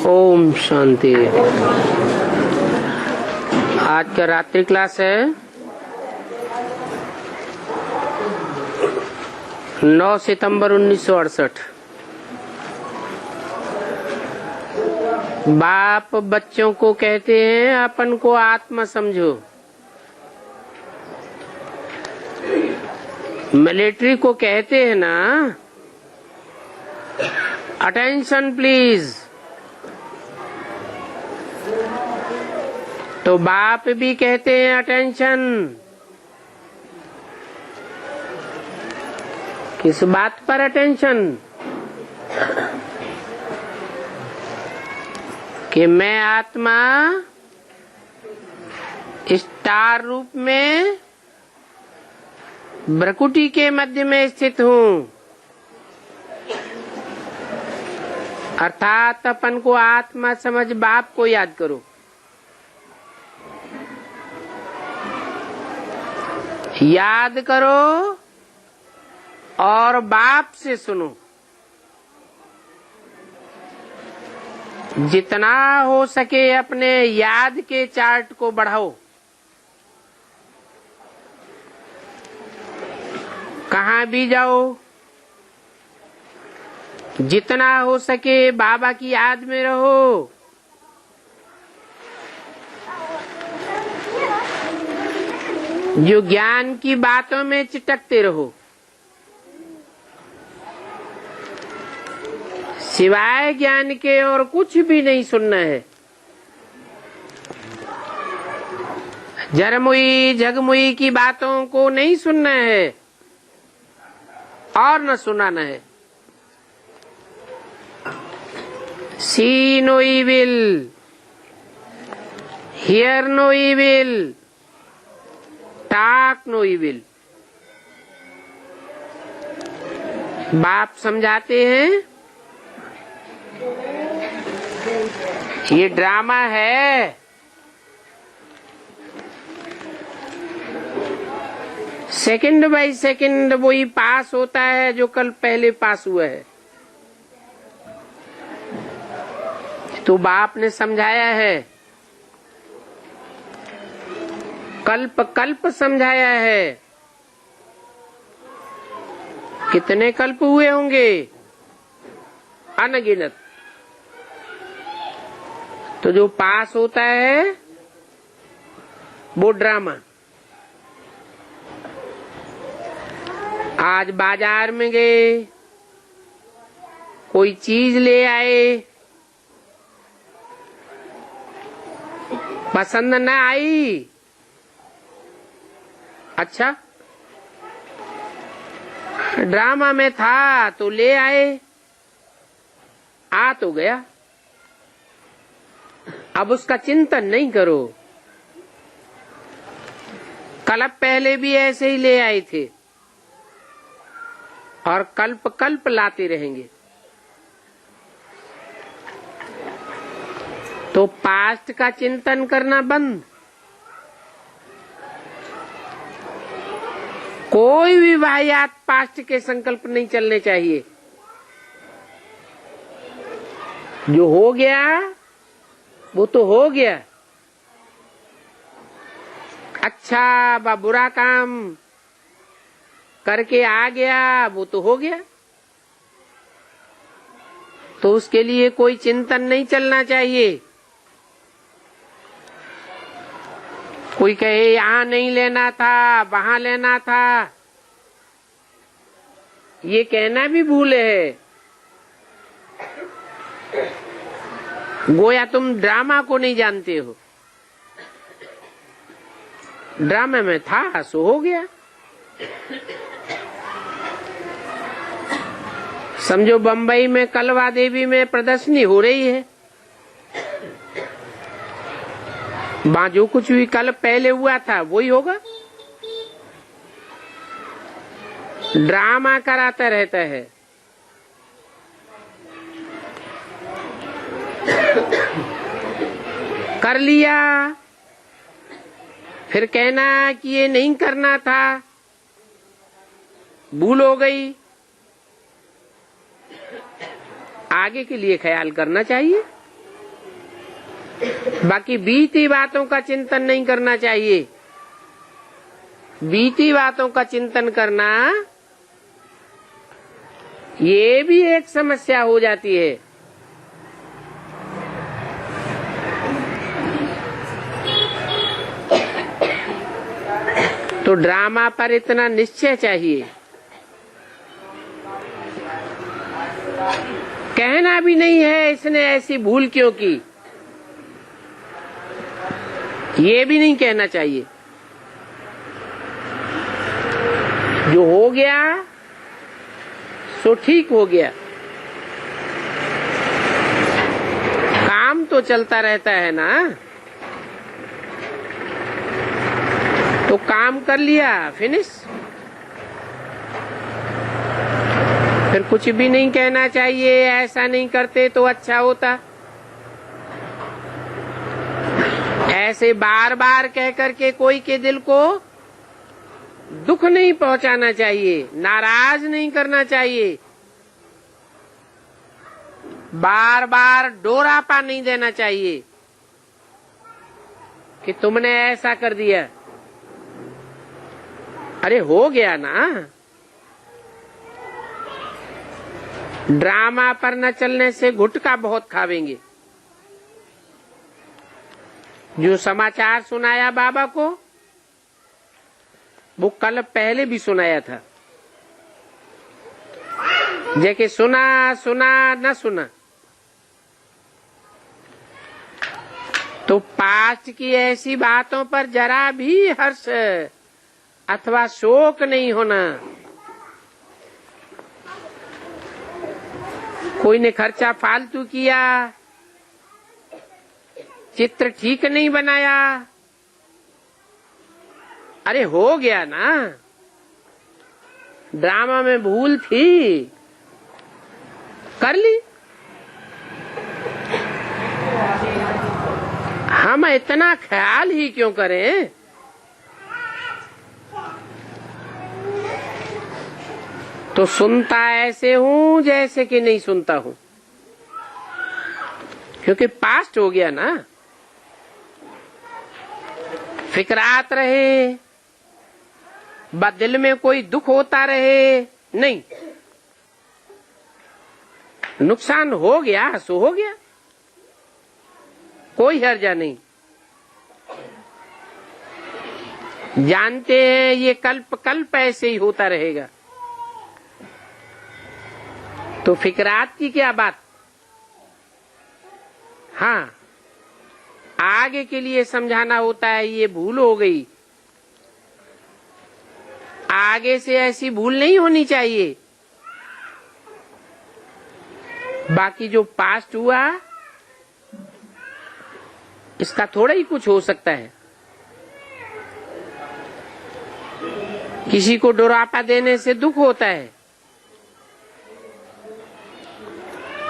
ओम शांति। आज का रात्रि क्लास है 9 सितंबर 1968। बाप बच्चों को कहते हैं अपन को आत्मा समझो। मिलिट्री को कहते हैं ना अटेंशन प्लीज, तो बाप भी कहते हैं अटेंशन। किस बात पर अटेंशन? कि मैं आत्मा स्टार रूप में भ्रकुटी के मध्य में स्थित हूँ, अर्थात अपन को आत्मा समझ बाप को याद करो। याद करो और बाप से सुनो। जितना हो सके अपने याद के चार्ट को बढ़ाओ। कहाँ भी जाओ, जितना हो सके बाबा की याद में रहो। जो ज्ञान की बातों में चिटकते रहो, सिवाय ज्ञान के और कुछ भी नहीं सुनना है। जरमुई झगमुई की बातों को नहीं सुनना है और न सुनाना है। See no evil, hear no evil, talk no evil। बाप समझाते हैं ये ड्रामा है। सेकंड बाय सेकंड वही पास होता है जो कल पहले पास हुआ है। तो बाप ने समझाया है, कल्प कल्प समझाया है। कितने कल्प हुए होंगे? अनगिनत। तो जो पास होता है वो ड्रामा। आज बाजार में गए, कोई चीज ले आए, पसंद न आई। अच्छा, ड्रामा में था तो ले आए, आ तो गया। अब उसका चिंतन नहीं करो। कल पहले भी ऐसे ही ले आए थे और कल्प कल्प लाते रहेंगे। तो पास्ट का चिंतन करना बंद। कोई भी वाहियात पास्ट के संकल्प नहीं चलने चाहिए। जो हो गया वो तो हो गया। अच्छा व बुरा काम करके आ गया वो तो हो गया। तो उसके लिए कोई चिंतन नहीं चलना चाहिए। कोई कहे यहाँ नहीं लेना था, वहाँ लेना था, ये कहना भी भूल है। गोया तुम ड्रामा को नहीं जानते हो। ड्रामा में था सो हो गया। समझो बंबई में कलवा देवी में प्रदर्शनी हो रही है। वहां जो कुछ भी कल पहले हुआ था वही होगा। ड्रामा कराता रहता है। कर लिया, फिर कहना कि ये नहीं करना था, भूल हो गई। आगे के लिए ख्याल करना चाहिए। बाकी बीती बातों का चिंतन नहीं करना चाहिए। बीती बातों का चिंतन करना ये भी एक समस्या हो जाती है। तो ड्रामा पर इतना निश्चय चाहिए। कहना भी नहीं है इसने ऐसी भूल क्यों की, ये भी नहीं कहना चाहिए। जो हो गया सो ठीक हो गया। काम तो चलता रहता है ना, तो काम कर लिया, फिनिश। फिर कुछ भी नहीं कहना चाहिए, ऐसा नहीं करते तो अच्छा होता। ऐसे बार बार कह करके कोई के दिल को दुख नहीं पहुंचाना चाहिए, नाराज नहीं करना चाहिए, बार बार डोरापा नहीं देना चाहिए कि तुमने ऐसा कर दिया। अरे हो गया ना। ड्रामा पर न चलने से गुटखा बहुत खावेंगे। जो समाचार सुनाया बाबा को, वो कल पहले भी सुनाया था। जैसे सुना सुना न सुना, तो पास्ट की ऐसी बातों पर जरा भी हर्ष अथवा शोक नहीं होना। कोई ने खर्चा फालतू किया, चित्र ठीक नहीं बनाया, अरे हो गया ना। ड्रामा में भूल थी, कर ली। हम इतना ख्याल ही क्यों करें? तो सुनता ऐसे हूं जैसे कि नहीं सुनता हूं, क्योंकि पास्ट हो गया ना। फिक्रात रहे, दिल में कोई दुख होता रहे नहीं। नुकसान हो गया सो हो गया, कोई हर्जा नहीं। जानते हैं ये कल्प कल्प ऐसे ही होता रहेगा, तो फिक्रात की क्या बात। हाँ, आगे के लिए समझाना होता है, ये भूल हो गई, आगे से ऐसी भूल नहीं होनी चाहिए। बाकी जो पास्ट हुआ इसका थोड़ा ही कुछ हो सकता है। किसी को डोरापा देने से दुख होता है,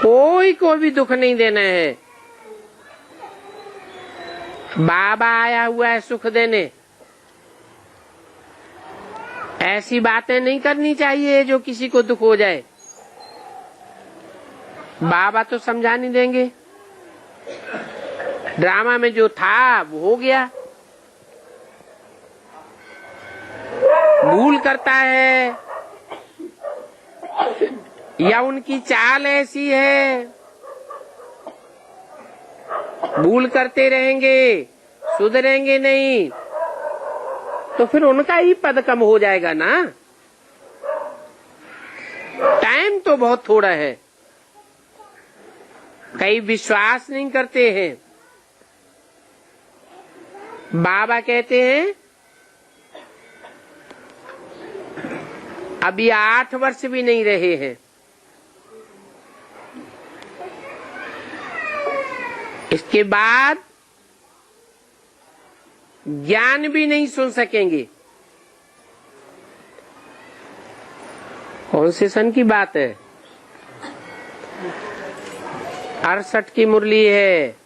कोई को भी दुख नहीं देना है। बाबा आया हुआ है सुख देने, ऐसी बातें नहीं करनी चाहिए जो किसी को दुख हो जाए। बाबा तो समझा नहीं देंगे। ड्रामा में जो था वो हो गया। भूल करता है या उनकी चाल ऐसी है, भूल करते रहेंगे, सुधरेंगे नहीं, तो फिर उनका ही पद कम हो जाएगा ना। टाइम तो बहुत थोड़ा है। कई विश्वास नहीं करते हैं। बाबा कहते हैं अभी 8 वर्ष भी नहीं रहे हैं, इसके बाद ज्ञान भी नहीं सुन सकेंगे। कौन से सन की बात है? 68 की मुरली है।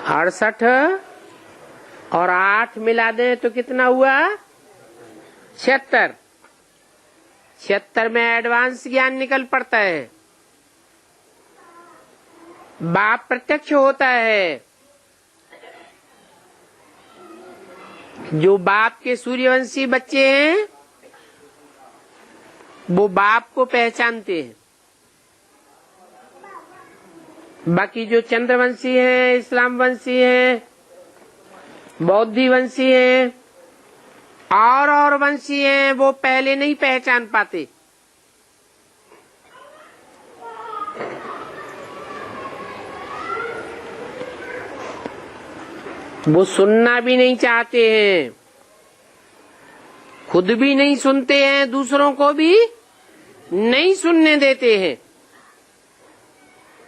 68 और 8 मिला दें तो कितना हुआ? 76। 76 में एडवांस ज्ञान निकल पड़ता है। बाप प्रत्यक्ष होता है। जो बाप के सूर्यवंशी बच्चे हैं वो बाप को पहचानते हैं। बाकी जो चंद्रवंशी हैं, इस्लाम वंशी हैं, बौद्धि वंशी हैं और वंशी हैं, वो पहले नहीं पहचान पाते। वो सुनना भी नहीं चाहते हैं, खुद भी नहीं सुनते हैं, दूसरों को भी नहीं सुनने देते हैं।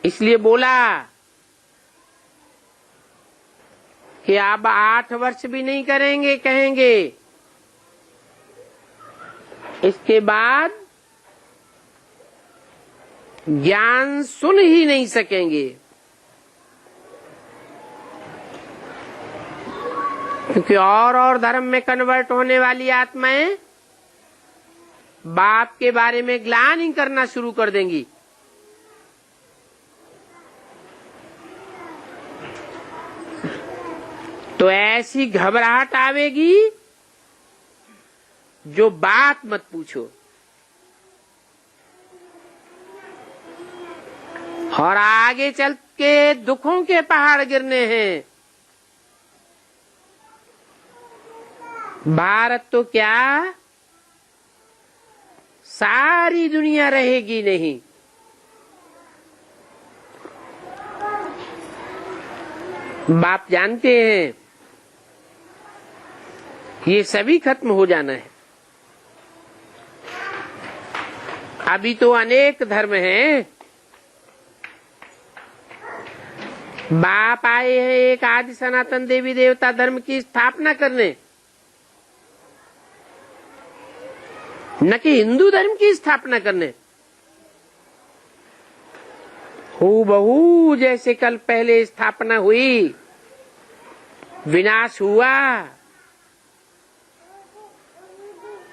इसलिए बोला कि आप 8 वर्ष भी नहीं करेंगे, कहेंगे इसके बाद ज्ञान सुन ही नहीं सकेंगे। क्योंकि और धर्म में कन्वर्ट होने वाली आत्माएं बाप के बारे में ग्लानि करना शुरू कर देंगी। तो ऐसी घबराहट आवेगी जो बात मत पूछो। और आगे चल के दुखों के पहाड़ गिरने हैं। भारत तो क्या सारी दुनिया रहेगी नहीं। बाप जानते हैं ये सभी खत्म हो जाना है। अभी तो अनेक धर्म हैं। बाप आए हैं एक आदि सनातन देवी देवता धर्म की स्थापना करने, न कि हिंदू धर्म की स्थापना करने। हूबहू जैसे कल पहले स्थापना हुई, विनाश हुआ,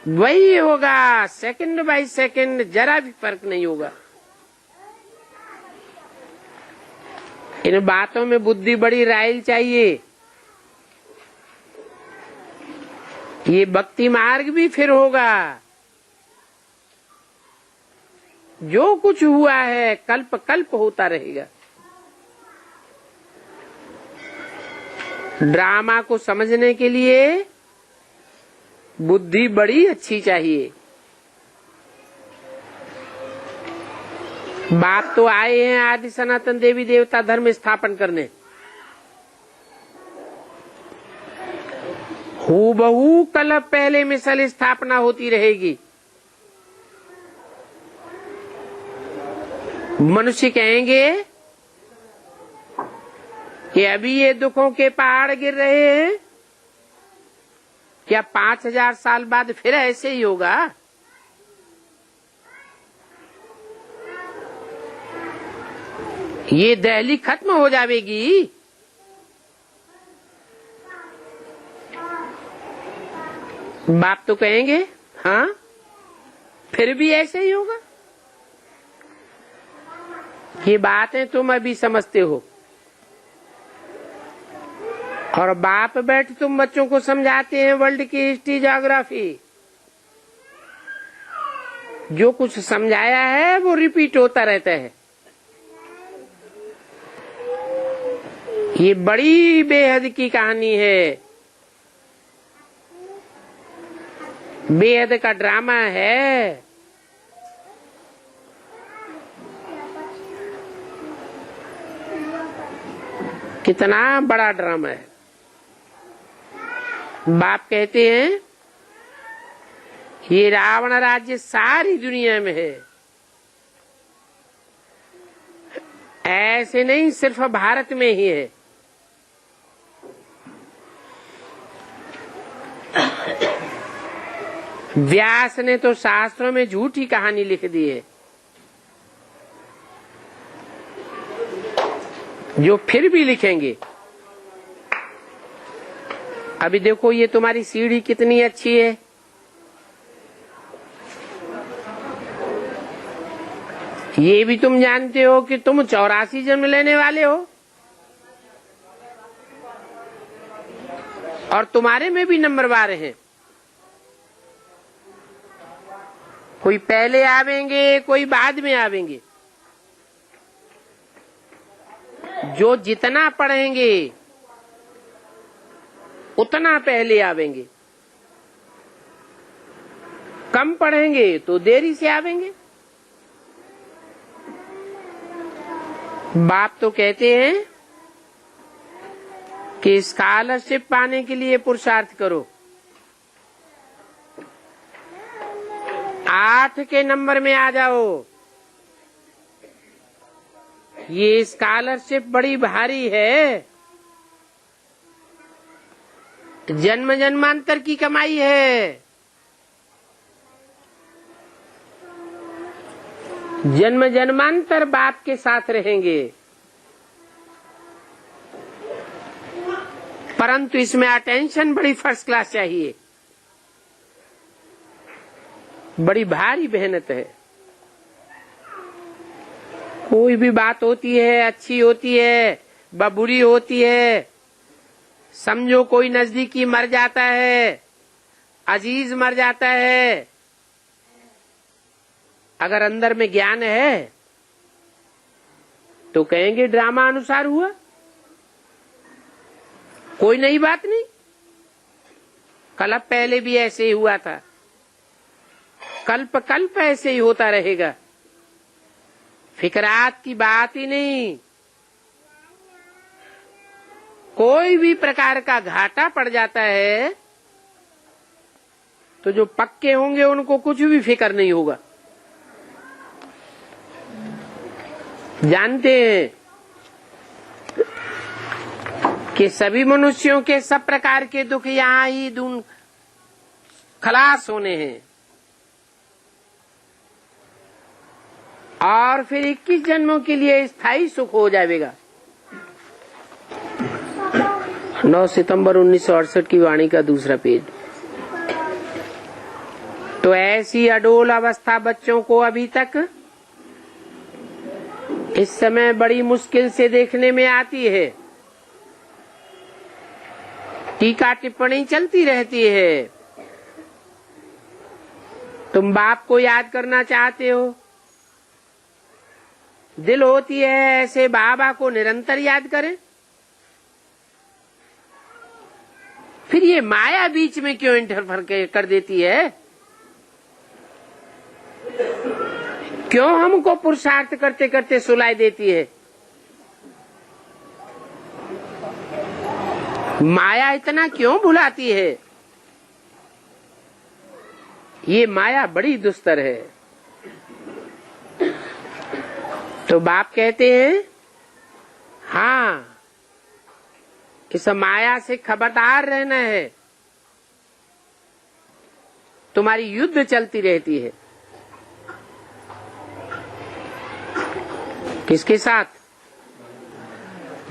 वही होगा। सेकंड बाय सेकंड जरा भी फर्क नहीं होगा। इन बातों में बुद्धि बड़ी राइल चाहिए। ये भक्ति मार्ग भी फिर होगा। जो कुछ हुआ है कल्प कल्प होता रहेगा। ड्रामा को समझने के लिए बुद्धि बड़ी अच्छी चाहिए। बाप तो आए हैं आदि सनातन देवी देवता धर्म स्थापन करने। हूबहू कल पहले मिसल स्थापना होती रहेगी। मनुष्य कहेंगे कि अभी ये दुखों के पहाड़ गिर रहे हैं, क्या 5000 साल बाद फिर ऐसे ही होगा? ये दहली खत्म हो जाएगी। बाप तो कहेंगे हाँ फिर भी ऐसे ही होगा। ये बातें तुम अभी समझते हो, और बाप बैठ तुम बच्चों को समझाते हैं वर्ल्ड की हिस्ट्री ज्योग्राफी। जो कुछ समझाया है वो रिपीट होता रहता है। ये बड़ी बेहद की कहानी है, बेहद का ड्रामा है। कितना बड़ा ड्रामा है। बाप कहते हैं ये रावण राज्य सारी दुनिया में है। ऐसे नहीं सिर्फ भारत में ही है। व्यास ने तो शास्त्रों में झूठी कहानी लिख दी है, जो फिर भी लिखेंगे। अभी देखो ये तुम्हारी सीढ़ी कितनी अच्छी है। ये भी तुम जानते हो कि तुम 84 जन्म लेने वाले हो, और तुम्हारे में भी नंबरवार हैं। कोई पहले आवेंगे, कोई बाद में आवेंगे। जो जितना पढ़ेंगे उतना पहले आवेंगे, कम पढ़ेंगे तो देरी से आवेंगे। बाप तो कहते हैं कि स्कॉलरशिप पाने के लिए पुरुषार्थ करो। 8 के नंबर में आ जाओ। ये स्कॉलरशिप बड़ी भारी है, जन्म जन्मांतर की कमाई है। जन्म जन्मांतर बाप के साथ रहेंगे, परंतु इसमें अटेंशन बड़ी फर्स्ट क्लास चाहिए। बड़ी भारी मेहनत है। कोई भी बात होती है, अच्छी होती है व बुरी होती है। समझो कोई नजदीकी मर जाता है, अजीज मर जाता है, अगर अंदर में ज्ञान है तो कहेंगे ड्रामा अनुसार हुआ, कोई नई बात नहीं। कल्प पहले भी ऐसे ही हुआ था, कल्प कल्प ऐसे ही होता रहेगा। फिकरात की बात ही नहीं। कोई भी प्रकार का घाटा पड़ जाता है तो जो पक्के होंगे उनको कुछ भी फिक्र नहीं होगा। जानते हैं कि सभी मनुष्यों के सब प्रकार के दुख यहाँ ही खलास होने हैं, और फिर 21 जन्मों के लिए स्थायी सुख हो जाएगा। 9 सितंबर 1968 की वाणी का दूसरा पेज। तो ऐसी अडोल अवस्था बच्चों को अभी तक इस समय बड़ी मुश्किल से देखने में आती है। टीका टिप्पणी चलती रहती है। तुम बाप को याद करना चाहते हो, दिल होती है ऐसे बाबा को निरंतर याद करें। फिर ये माया बीच में क्यों इंटरफेयर कर देती है? क्यों हमको पुरुषार्थ करते करते सुलाई देती है? माया इतना क्यों भुलाती है? ये माया बड़ी दुस्तर है। तो बाप कहते हैं, हाँ, इस माया से खबरदार रहना है। तुम्हारी युद्ध चलती रहती है। किसके साथ?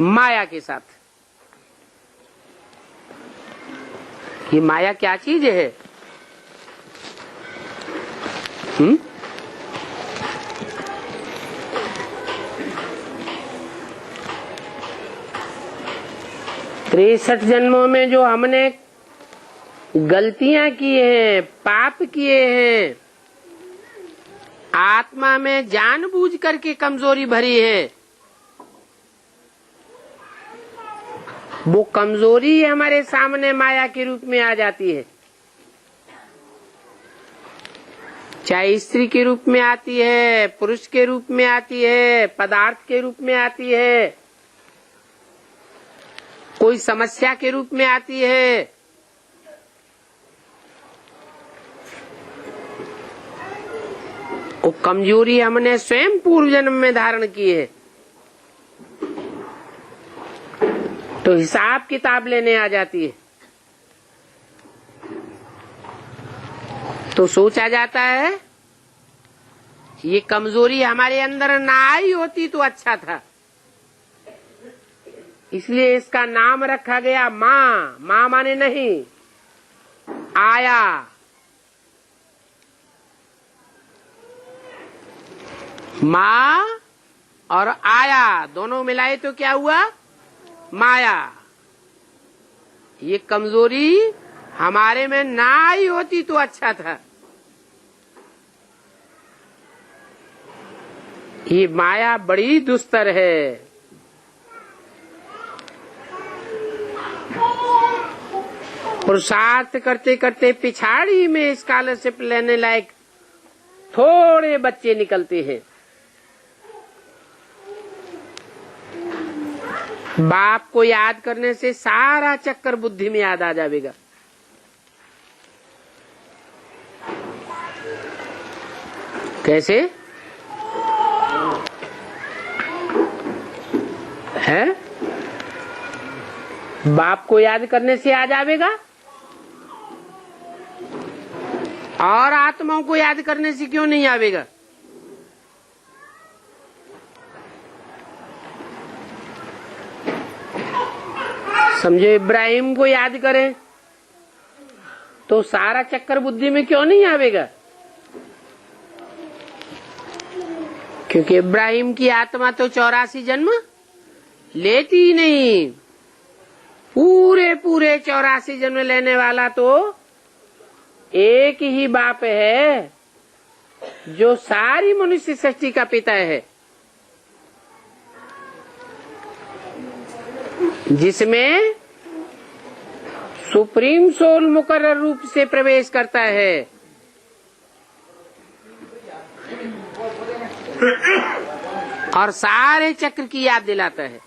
माया के साथ। ये माया क्या चीज है? हुँ? 63 जन्मों में जो हमने गलतियां की हैं, पाप किए हैं, आत्मा में जानबूझ करके कमजोरी भरी है, वो कमजोरी हमारे सामने माया के रूप में आ जाती है। चाहे स्त्री के रूप में आती है, पुरुष के रूप में आती है, पदार्थ के रूप में आती है, कोई समस्या के रूप में आती है। वो कमजोरी हमने स्वयं पूर्व जन्म में धारण की है। तो हिसाब किताब लेने आ जाती है। तो सोचा जाता है ये कमजोरी हमारे अंदर ना आई होती तो अच्छा था, इसलिए इसका नाम रखा गया माँ। माँ माने नहीं, आया। माँ और आया दोनों मिलाए तो क्या हुआ? माया। ये कमजोरी हमारे में ना आई होती तो अच्छा था। ये माया बड़ी दुस्तर है। पुरुषार्थ करते करते पिछाड़ी में स्कॉलरशिप लेने लायक थोड़े बच्चे निकलते हैं। बाप को याद करने से सारा चक्कर बुद्धि में याद आ जाएगा। कैसे है? बाप को याद करने से आ जाएगा और आत्माओं को याद करने से क्यों नहीं आवेगा? समझो, इब्राहिम को याद करें तो सारा चक्कर बुद्धि में क्यों नहीं आवेगा? क्योंकि इब्राहिम की आत्मा तो 84 जन्म लेती ही नहीं। पूरे 84 जन्म लेने वाला तो एक ही बाप है जो सारी मनुष्य सृष्टि का पिता है, जिसमें सुप्रीम सोल मुकर्रर रूप से प्रवेश करता है और सारे चक्र की याद दिलाता है।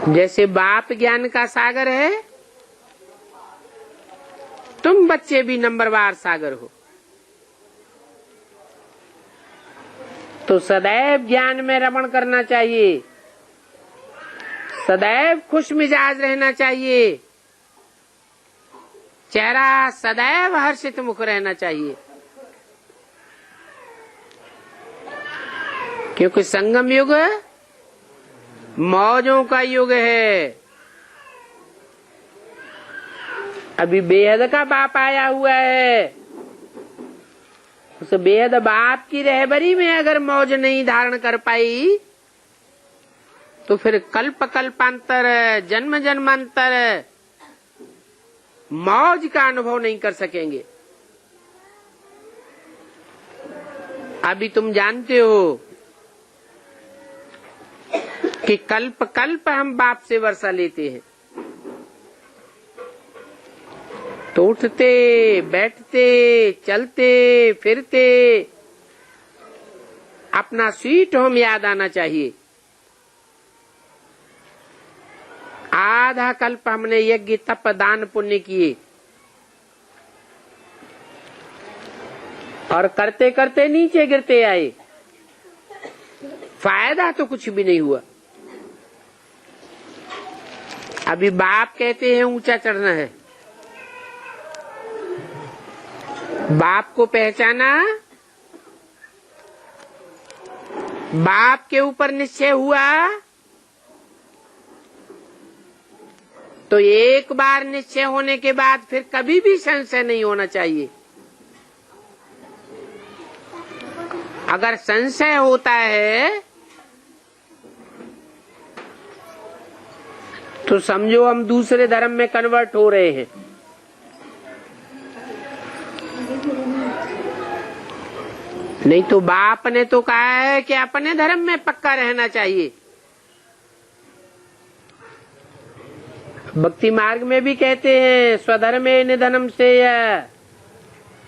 जैसे बाप ज्ञान का सागर है, तुम बच्चे भी नंबरवार सागर हो। तो सदैव ज्ञान में रमण करना चाहिए, सदैव खुश मिजाज रहना चाहिए, चेहरा सदैव हर्षित मुख रहना चाहिए। क्योंकि संगम युग मौजों का युग है। अभी बेहद का बाप आया हुआ है। उस बेहद बाप की रहबरी में अगर मौज नहीं धारण कर पाई तो फिर कल्प कल्पांतर, जन्म जन्मांतर मौज का अनुभव नहीं कर सकेंगे। अभी तुम जानते हो कि कल्प कल्प हम बाप से वर्षा लेते हैं, तो उठते बैठते चलते फिरते अपना स्वीट होम याद आना चाहिए। आधा कल्प हमने यज्ञ तप दान पुण्य किए और करते करते नीचे गिरते आए, फायदा तो कुछ भी नहीं हुआ। अभी बाप कहते हैं ऊंचा चढ़ना है, बाप को पहचाना, बाप के ऊपर निश्चय हुआ तो एक बार निश्चय होने के बाद फिर कभी भी संशय नहीं होना चाहिए। अगर संशय होता है तो समझो हम दूसरे धर्म में कन्वर्ट हो रहे हैं। नहीं तो बाप ने तो कहा है कि अपने धर्म में पक्का रहना चाहिए। भक्ति मार्ग में भी कहते हैं स्वधर्मे निधनम से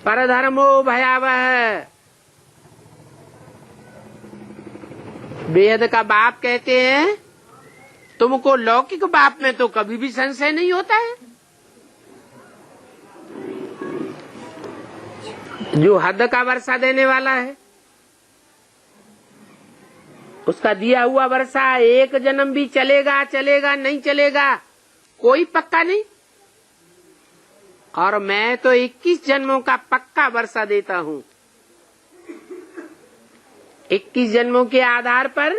परधर्मो भयावह। बेहद का बाप कहते हैं तुमको लौकिक बाप में तो कभी भी संशय नहीं होता है। जो हद का वर्षा देने वाला है उसका दिया हुआ वर्षा एक जन्म भी चलेगा चलेगा नहीं चलेगा कोई पक्का नहीं। और मैं तो 21 जन्मों का पक्का वर्षा देता हूँ। 21 जन्मों के आधार पर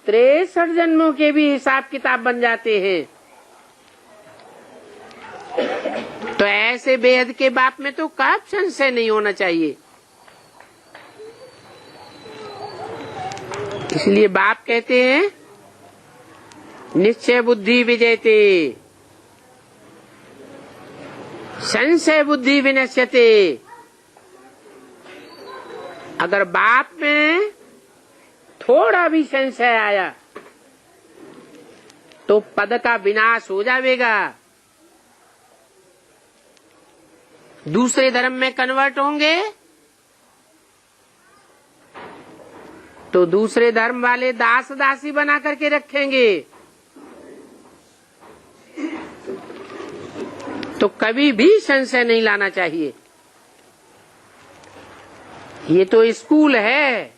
63 जन्मों के भी हिसाब किताब बन जाते हैं। तो ऐसे ऐसे बेहद के बाप में तो कब संशय नहीं होना चाहिए। इसलिए बाप कहते हैं निश्चय बुद्धि विजयते संशय बुद्धि विनश्यते। अगर बाप में थोड़ा भी संशय आया तो पद का विनाश हो जाएगा। दूसरे धर्म में कन्वर्ट होंगे तो दूसरे धर्म वाले दास दासी बना करके रखेंगे। तो कभी भी संशय नहीं लाना चाहिए। ये तो स्कूल है,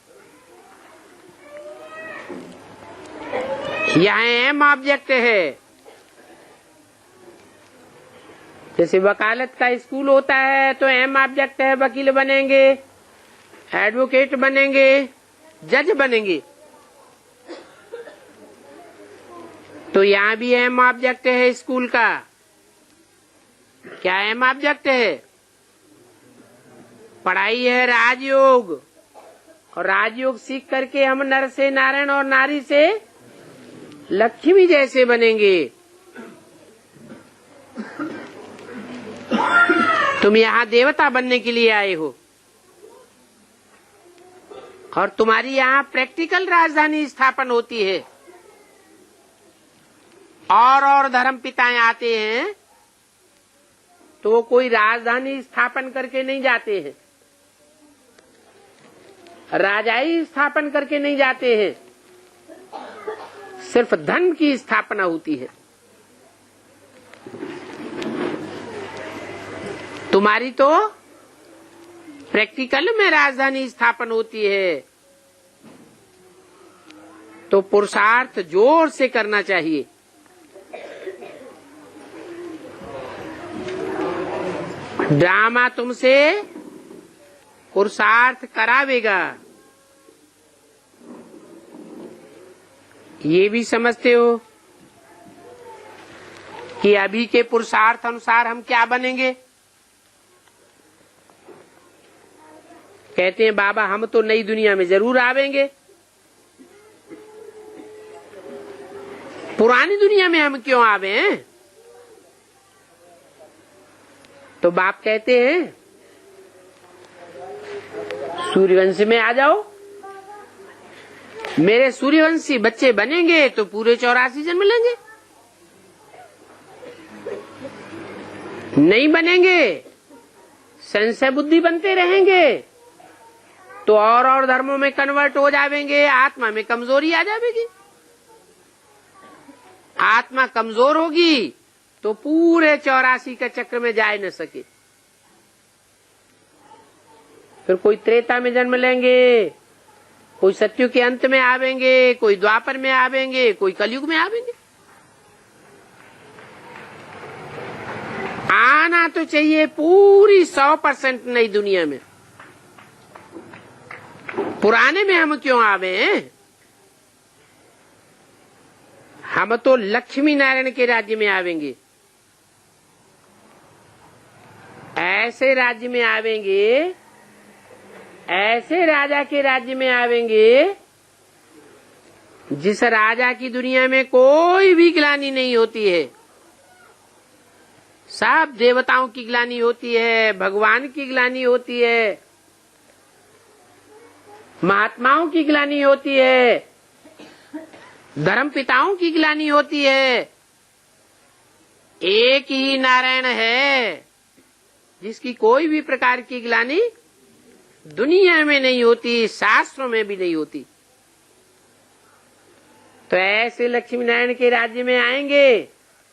यहाँ एम ऑब्जेक्ट है। जैसे वकालत का स्कूल होता है तो एम ऑब्जेक्ट है, वकील बनेंगे, एडवोकेट बनेंगे, जज बनेंगे। तो यहाँ भी एम ऑब्जेक्ट है स्कूल का। क्या एम ऑब्जेक्ट है? पढ़ाई है राजयोग, और राजयोग सीख करके हम नर से नारायण और नारी से लक्ष्मी जैसे बनेंगे। तुम यहाँ देवता बनने के लिए आए हो और तुम्हारी यहाँ प्रैक्टिकल राजधानी स्थापन होती है। और धर्म पिताएं आते हैं तो वो कोई राजधानी स्थापन करके नहीं जाते हैं, राजाई स्थापन करके नहीं जाते हैं, सिर्फ धन की स्थापना होती है। तुम्हारी तो प्रैक्टिकल में राजधानी स्थापन होती है। तो पुरुषार्थ जोर से करना चाहिए। ड्रामा तुमसे पुरुषार्थ करावेगा। ये भी समझते हो कि अभी के पुरुषार्थ अनुसार हम क्या बनेंगे? कहते हैं बाबा हम तो नई दुनिया में जरूर आवेंगे, पुरानी दुनिया में हम क्यों आवे हैं? तो बाप कहते हैं सूर्यवंश में आ जाओ। मेरे सूर्यवंशी बच्चे बनेंगे तो पूरे 84 जन्म लेंगे। नहीं बनेंगे, संशय बुद्धि बनते रहेंगे तो और धर्मों में कन्वर्ट हो जाएंगे। आत्मा में कमजोरी आ जाएगी। आत्मा कमजोर होगी तो पूरे 84 के चक्र में जा न सके। फिर कोई त्रेता में जन्म लेंगे, कोई सत्ययुग के अंत में आवेंगे, कोई द्वापर में आवेंगे, कोई कलयुग में आवेंगे। आना तो चाहिए पूरी 100% नई दुनिया में। पुराने में हम क्यों आवे हैं? हम तो लक्ष्मी नारायण के राज्य में आवेंगे। ऐसे राज्य में आवेंगे, ऐसे राजा के राज्य में आवेंगे जिस राजा की दुनिया में कोई भी ग्लानि नहीं होती है। सब देवताओं की ग्लानि होती है, भगवान की ग्लानि होती है, महात्माओं की ग्लानि होती है, धर्म पिताओं की ग्लानि होती है। एक ही नारायण है जिसकी कोई भी प्रकार की ग्लानि दुनिया में नहीं होती, शास्त्रों में भी नहीं होती। तो ऐसे लक्ष्मी नारायण के राज्य में आएंगे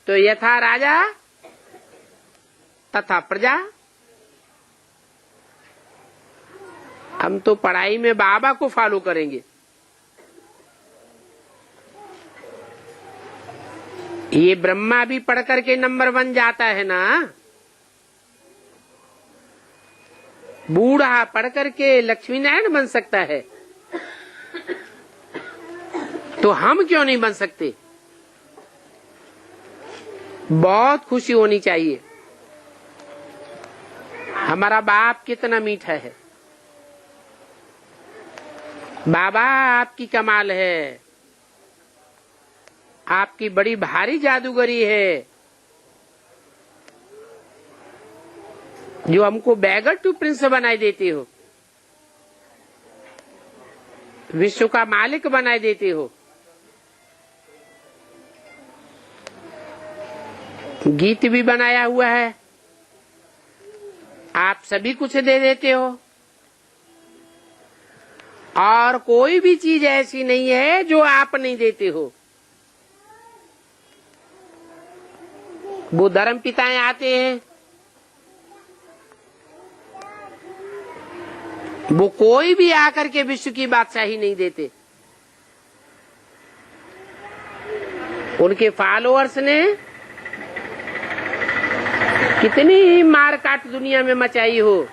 तो यथा राजा तथा प्रजा। हम तो पढ़ाई में बाबा को फॉलो करेंगे। ये ब्रह्मा भी पढ़ करके नंबर 1 जाता है ना, बूढ़ा पढ़ करके लक्ष्मी नारायण बन सकता है, तो हम क्यों नहीं बन सकते? बहुत खुशी होनी चाहिए। हमारा बाप कितना मीठा है, बाबा आपकी कमाल है, आपकी बड़ी भारी जादूगरी है जो हमको बैगर टू प्रिंस बनाई देती हो, विश्व का मालिक बनाई देती हो। गीत भी बनाया हुआ है, आप सभी कुछ दे देते हो, और कोई भी चीज ऐसी नहीं है जो आप नहीं देते हो। वो धर्म पिताएं आते हैं, वो कोई भी आकर के विश्व की बादशाही नहीं देते। उनके फॉलोअर्स ने कितनी ही मार काट दुनिया में मचाई हो,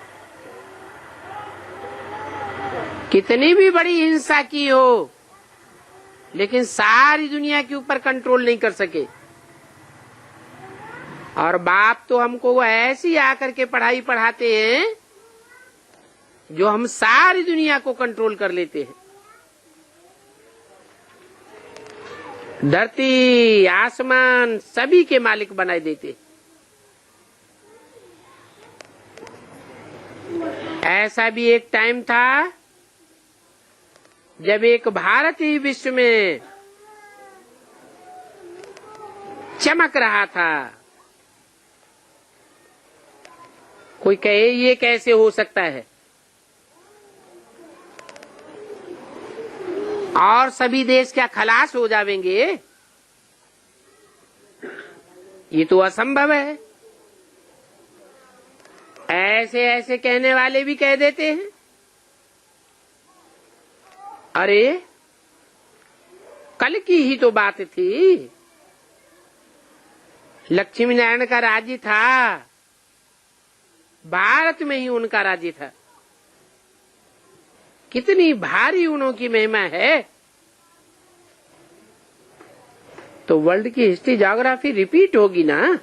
कितनी भी बड़ी हिंसा की हो, लेकिन सारी दुनिया के ऊपर कंट्रोल नहीं कर सके। और बाप तो हमको वो ऐसी आकर के पढ़ाई पढ़ाते हैं जो हम सारी दुनिया को कंट्रोल कर लेते हैं। धरती आसमान सभी के मालिक बनाए देते। ऐसा भी एक टाइम था जब एक भारत ही विश्व में चमक रहा था। कोई कहे ये कैसे हो सकता है, और सभी देश क्या खलास हो जाएंगे? ये तो असंभव है। ऐसे ऐसे कहने वाले भी कह देते हैं, अरे कल की ही तो बात थी, लक्ष्मी नारायण का राज्य था, भारत में ही उनका राज्य था। कितनी भारी उनकी महिमा है। तो वर्ल्ड की हिस्ट्री ज्योग्राफी रिपीट होगी ना।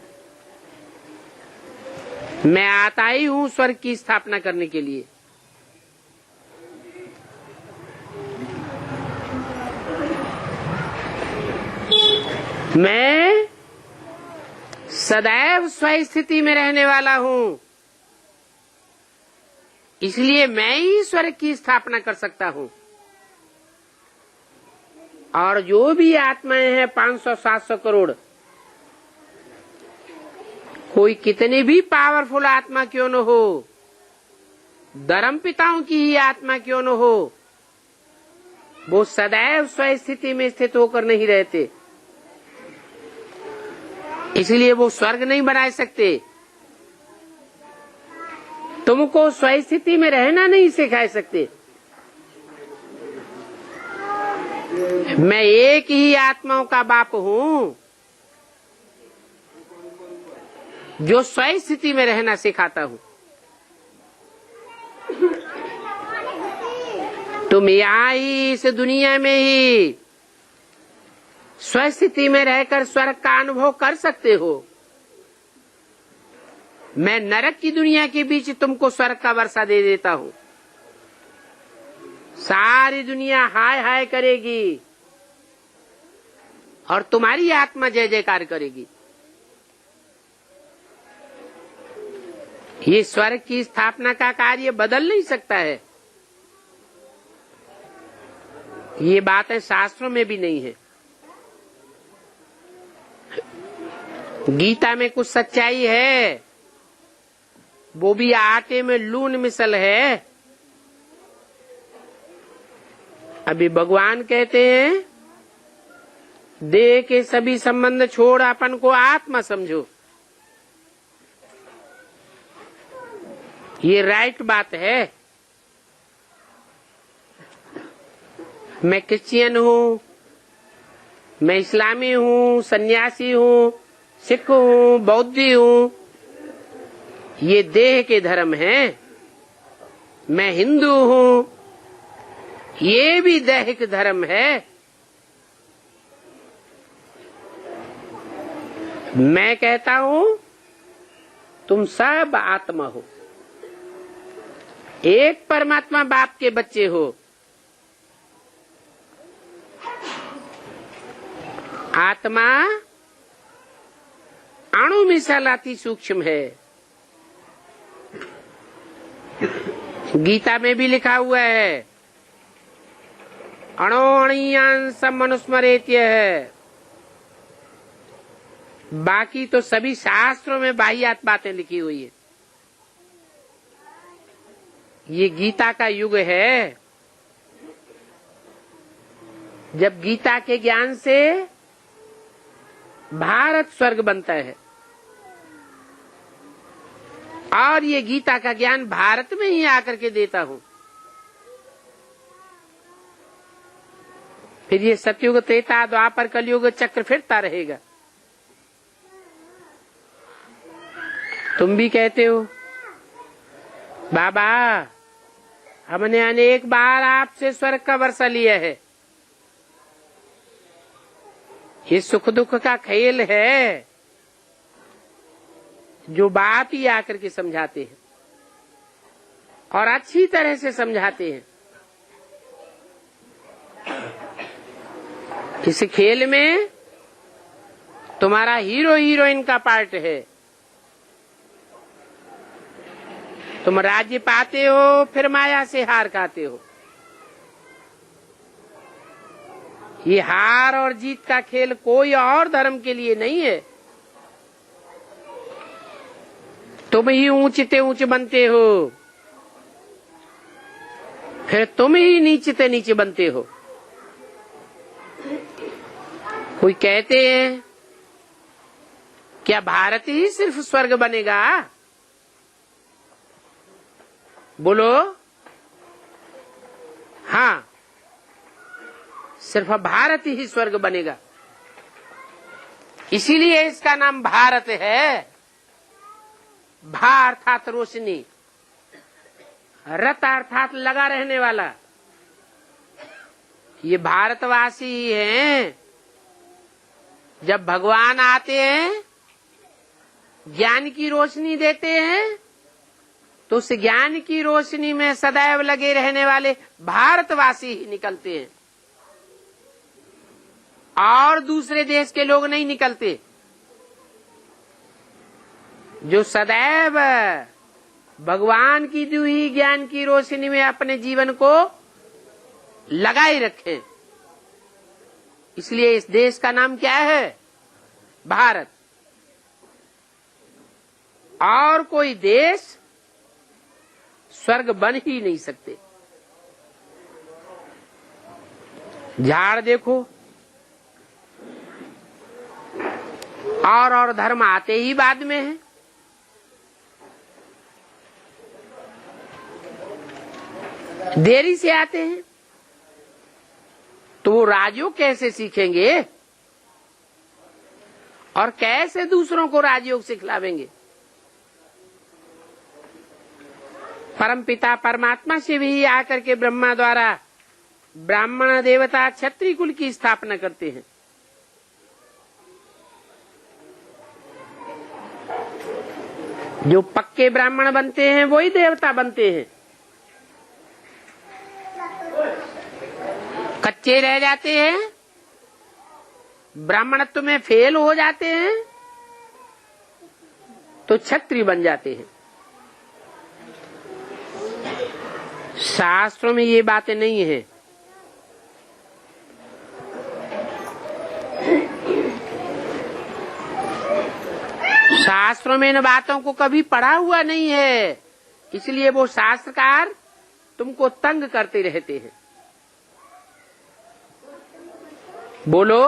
मैं आता ही हूं स्वर्ग की स्थापना करने के लिए। मैं सदैव स्वस्थिति में रहने वाला हूं, इसलिए मैं ही स्वर्ग की स्थापना कर सकता हूं। और जो भी आत्माएं हैं 500-700 करोड़, कोई कितनी भी पावरफुल आत्मा क्यों न हो, धर्म पिताओं की ही आत्मा क्यों न हो, वो सदैव स्वस्थिति में स्थित होकर नहीं रहते। इसलिए वो स्वर्ग नहीं बना सकते, तुमको स्वस्थिति में रहना नहीं सिखा सकते। मैं एक ही आत्माओं का बाप हूं जो स्वस्थिति में रहना सिखाता हूं। तुम यहाँ ही इस दुनिया में ही स्वस्थिति में रहकर स्वर्ग का अनुभव कर सकते हो। मैं नरक की दुनिया के बीच तुमको स्वर्ग का वर्षा दे देता हूं। सारी दुनिया हाय हाय करेगी और तुम्हारी आत्मा जय जयकार करेगी। ये स्वर्ग की स्थापना का कार्य बदल नहीं सकता है। ये बातें शास्त्रों में भी नहीं है। गीता में कुछ सच्चाई है, वो भी आटे में लून मिसल है। अभी भगवान कहते हैं देह के सभी संबंध छोड़ अपन को आत्मा समझो। ये राइट बात है। मैं क्रिश्चियन हूँ, मैं इस्लामी हूँ, सन्यासी हूँ, सिख हूँ, बौद्धी हूँ, ये देह के धर्म हैं। मैं हिंदू हूँ, ये भी दैहिक धर्म है। मैं कहता हूँ तुम सब आत्मा हो। एक परमात्मा बाप के बच्चे हो। आत्मा अणु में अति सूक्ष्म है। गीता में भी लिखा हुआ है अणोअणीयांसम मनुस्मरेत्य है। बाकी तो सभी शास्त्रों में बाह्यात बातें लिखी हुई है। ये गीता का युग है जब गीता के ज्ञान से भारत स्वर्ग बनता है, और ये गीता का ज्ञान भारत में ही आकर के देता हूं। फिर ये सतयुग त्रेता द्वापर कलयुग चक्र फिरता रहेगा। तुम भी कहते हो बाबा हमने अनेक बार आपसे स्वर्ग का वर्षा लिया है। ये सुख दुख का खेल है जो बाप ही आकर के समझाते हैं और अच्छी तरह से समझाते हैं। इस खेल में तुम्हारा हीरो हीरोइन का पार्ट है। तुम राज्य पाते हो फिर माया से हार खाते हो। ये हार और जीत का खेल कोई और धर्म के लिए नहीं है। तुम ही ऊंचते ऊंच बनते हो, फिर तुम ही नीचते नीचे बनते हो। कोई कहते हैं क्या भारत ही सिर्फ स्वर्ग बनेगा? बोलो हाँ, सिर्फ भारत ही स्वर्ग बनेगा। इसीलिए इसका नाम भारत है। भा अर्थात रोशनी, रत अर्थात लगा रहने वाला। ये भारतवासी ही हैं। जब भगवान आते हैं ज्ञान की रोशनी देते हैं तो उस ज्ञान की रोशनी में सदैव लगे रहने वाले भारतवासी ही निकलते हैं और दूसरे देश के लोग नहीं निकलते। जो सदैव भगवान की दी हुई ज्ञान की रोशनी में अपने जीवन को लगाए रखें। इसलिए इस देश का नाम क्या है? भारत। और कोई देश स्वर्ग बन ही नहीं सकते। झाड़ देखो, और धर्म आते ही बाद में है। देरी से आते हैं तो वो राजयोग कैसे सीखेंगे और कैसे दूसरों को राजयोग सिखलावेंगे? परमपिता परमात्मा से भी आकर के ब्रह्मा द्वारा ब्राह्मण देवता क्षत्रिय कुल की स्थापना करते हैं। जो पक्के ब्राह्मण बनते हैं वही देवता बनते हैं। कच्चे रह जाते हैं, ब्राह्मणत्व में फेल हो जाते हैं तो क्षत्रिय बन जाते हैं। शास्त्रों में ये बातें नहीं है। शास्त्रों में इन बातों को कभी पढ़ा हुआ नहीं है, इसलिए वो शास्त्रकार तुमको तंग करते रहते हैं। बोलो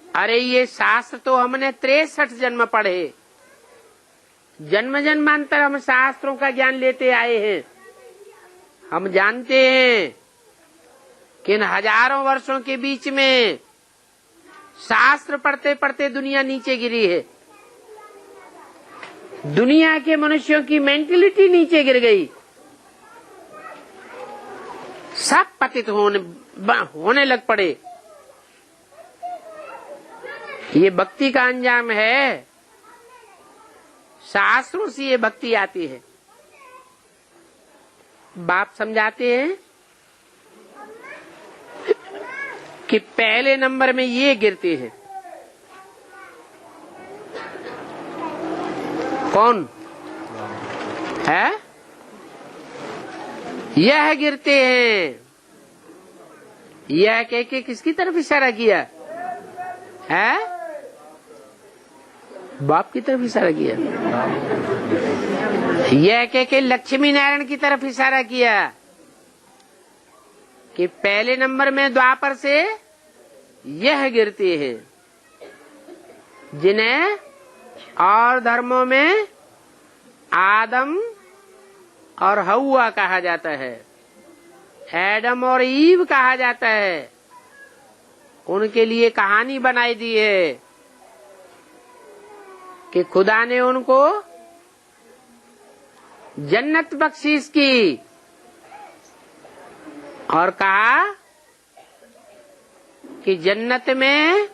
अरे ये शास्त्र तो हमने 63 जन्म पढ़े, जन्म जन्मांतर हम शास्त्रों का ज्ञान लेते आए हैं। हम जानते हैं कि इन हजारों वर्षों के बीच में शास्त्र पढ़ते पढ़ते दुनिया नीचे गिरी है। दुनिया के मनुष्यों की मेंटलिटी नीचे गिर गई, सब पतित होने लग पड़े। ये भक्ति का अंजाम है। शास्त्रों से ये भक्ति आती है। बाप समझाते हैं कि पहले नंबर में ये गिरते हैं। कौन है? यह गिरते हैं। यह कह के किसकी तरफ इशारा किया है? बाप की तरफ इशारा किया। यह कह के लक्ष्मी नारायण की तरफ इशारा किया कि पहले नंबर में द्वापर से यह गिरते हैं, जिन्हें और धर्मों में आदम और हव्वा कहा जाता है, एडम और ईव कहा जाता है। उनके लिए कहानी बनाई दी है कि खुदा ने उनको जन्नत बख्शीश की और कहा कि जन्नत में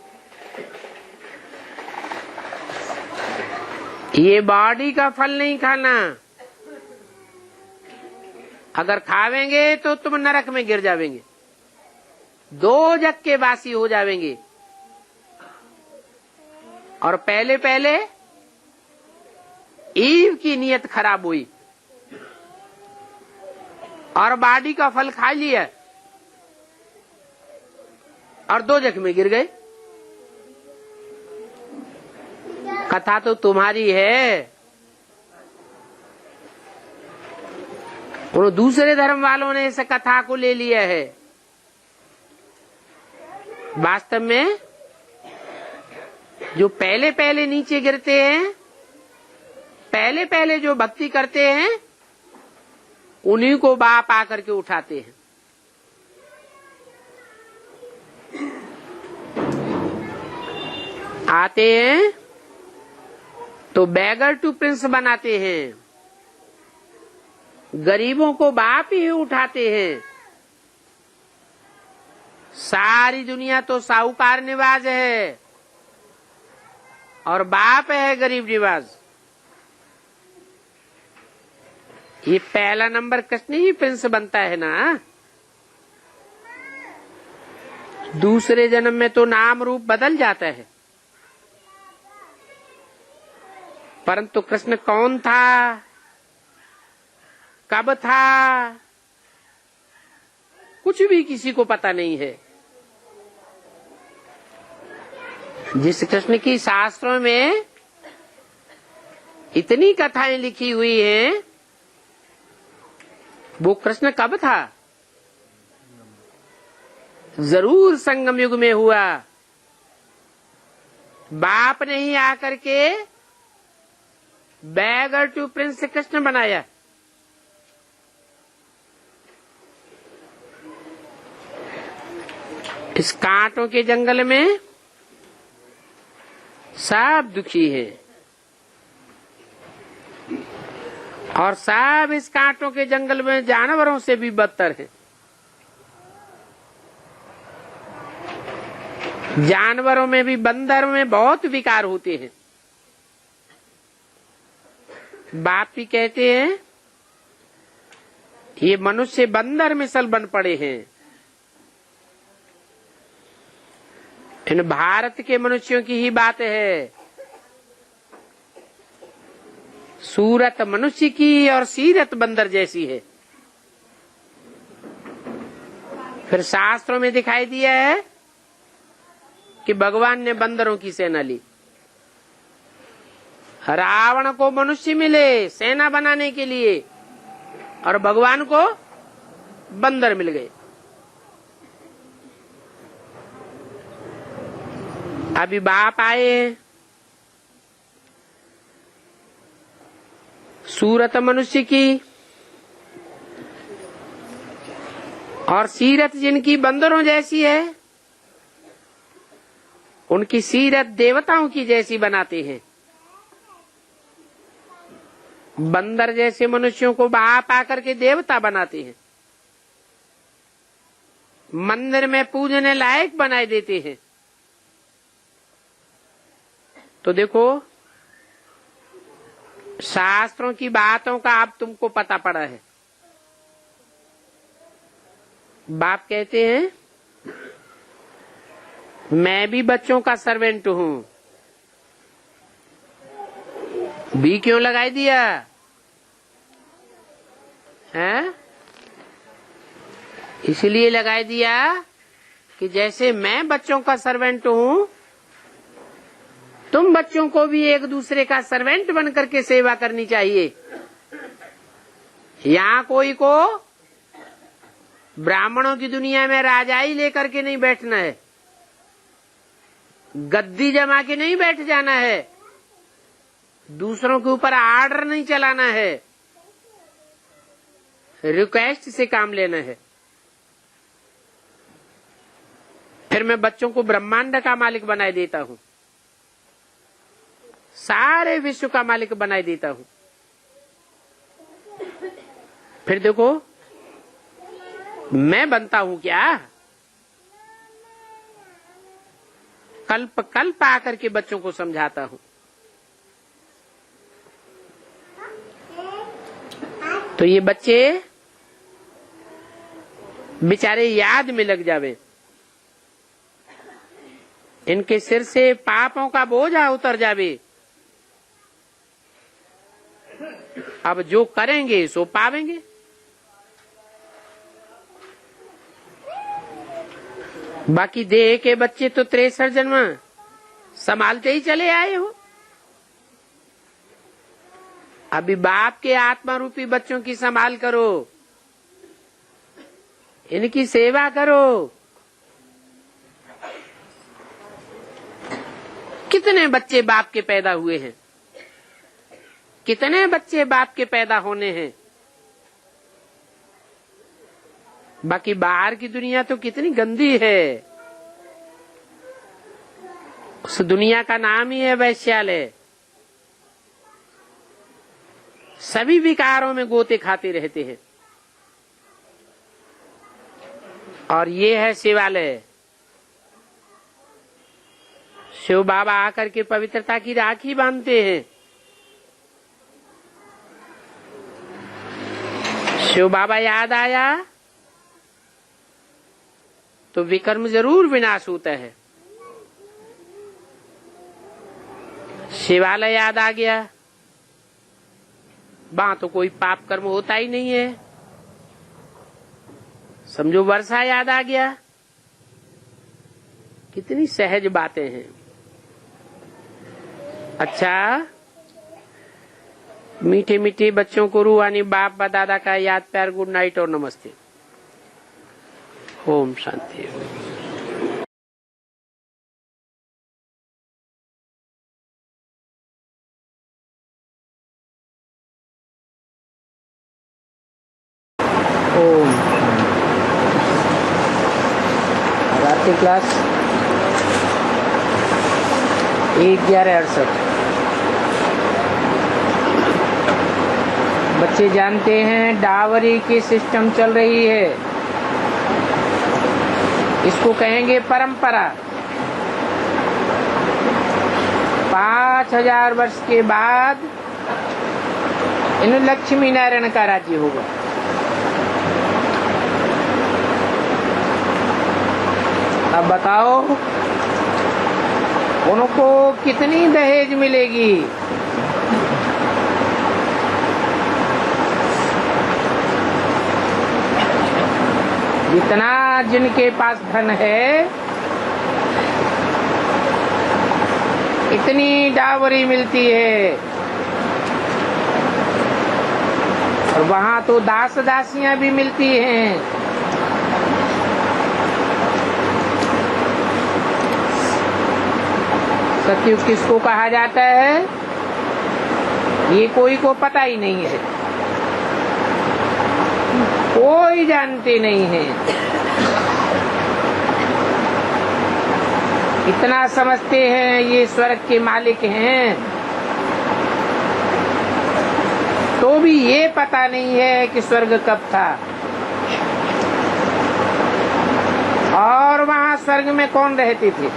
ये बॉडी का फल नहीं खाना, अगर खावेंगे तो तुम नरक में गिर जावेंगे, दो जग के वासी हो जावेंगे। और पहले पहले ईव की नीयत खराब हुई और बॉडी का फल खा लिया और दो जग में गिर गए। कथा तो तुम्हारी है, उन दूसरे धर्म वालों ने इस कथा को ले लिया है। वास्तव में जो पहले पहले नीचे गिरते हैं, पहले पहले जो भक्ति करते हैं, उन्हीं को बाप आकर के उठाते हैं। आते हैं तो बैगर टू प्रिंस बनाते हैं, गरीबों को बाप ही उठाते हैं। सारी दुनिया तो साहूकार निवाज है और बाप है गरीब निवाज। ये पहला नंबर कृष्ण ही प्रिंस बनता है ना। दूसरे जन्म में तो नाम रूप बदल जाता है, परंतु कृष्ण कौन था, कब था, कुछ भी किसी को पता नहीं है। जिस कृष्ण की शास्त्रों में इतनी कथाएं लिखी हुई हैं, वो कृष्ण कब था? जरूर संगम युग में हुआ। बाप ने ही आकर के बैगर टू प्रिंस कृष्ण बनाया। इस कांटों के जंगल में सब दुखी है और सब इस कांटों के जंगल में जानवरों से भी बदतर है। जानवरों में भी, बंदर में बहुत विकार होते हैं। बाप भी कहते हैं ये मनुष्य बंदर मिसल बन पड़े हैं। इन भारत के मनुष्यों की ही बात है। सूरत मनुष्य की और सीरत बंदर जैसी है। फिर शास्त्रों में दिखाई दिया है कि भगवान ने बंदरों की सेना ली। रावण को मनुष्य मिले सेना बनाने के लिए और भगवान को बंदर मिल गए। अभी बाप आए, सूरत मनुष्य की और सीरत जिनकी बंदरों जैसी है, उनकी सीरत देवताओं की जैसी बनाते हैं। बंदर जैसे मनुष्यों को बाप आकर के देवता बनाते हैं, मंदिर में पूजने लायक बनाए देते हैं। तो देखो, शास्त्रों की बातों का अब तुमको पता पड़ा है। बाप कहते हैं मैं भी बच्चों का सर्वेंट हूं। बी क्यों लगाई दिया है? इसलिए लगाई दिया कि जैसे मैं बच्चों का सर्वेंट हूं, तुम बच्चों को भी एक दूसरे का सर्वेंट बन करके सेवा करनी चाहिए। यहाँ कोई को ब्राह्मणों की दुनिया में राजाई लेकर के नहीं बैठना है, गद्दी जमा के नहीं बैठ जाना है, दूसरों के ऊपर आर्डर नहीं चलाना है, रिक्वेस्ट से काम लेना है। फिर मैं बच्चों को ब्रह्मांड का मालिक बनाए देता हूं, सारे विश्व का मालिक बनाए देता हूं। फिर देखो मैं बनता हूं क्या? कल्प कल्प आकर के बच्चों को समझाता हूं। तो ये बच्चे बेचारे याद में लग जावे, इनके सिर से पापों का बोझा उतर जावे। अब जो करेंगे सो पावेंगे। बाकी देह के बच्चे तो 63 जन्म संभालते ही चले आए हो। अभी बाप के आत्मा रूपी बच्चों की संभाल करो, इनकी सेवा करो। कितने बच्चे बाप के पैदा हुए हैं, कितने बच्चे बाप के पैदा होने हैं। बाकी बाहर की दुनिया तो कितनी गंदी है। उस दुनिया का नाम ही है वैश्यालय। सभी विकारों में गोते खाते रहते हैं। और ये है शिवालय। शिव बाबा आकर के पवित्रता की राखी बांधते हैं। शिव बाबा याद आया तो विकर्म जरूर विनाश होता है। शिवालय याद आ गया, वहां तो कोई पाप कर्म होता ही नहीं है। समझो वर्षा याद आ गया, कितनी सहज बातें हैं। अच्छा, मीठे मीठे बच्चों को रूहानी बाप दादा का याद प्यार, गुड नाइट और नमस्ते। ओम शांति। ओम रात की क्लास 11:68। बच्चे जानते हैं डावरी की सिस्टम चल रही है, इसको कहेंगे परंपरा। 5000 वर्ष के बाद इन लक्ष्मी नारायण का राज्य होगा। अब बताओ उनको कितनी दहेज मिलेगी? जितना जिनके पास धन है इतनी डावरी मिलती है। और वहां तो दास दासियां भी मिलती हैं। सतयुग किसको कहा जाता है ये कोई को पता ही नहीं है, कोई जानते नहीं है। इतना समझते हैं ये स्वर्ग के मालिक हैं, तो भी ये पता नहीं है कि स्वर्ग कब था और वहाँ स्वर्ग में कौन रहते थे।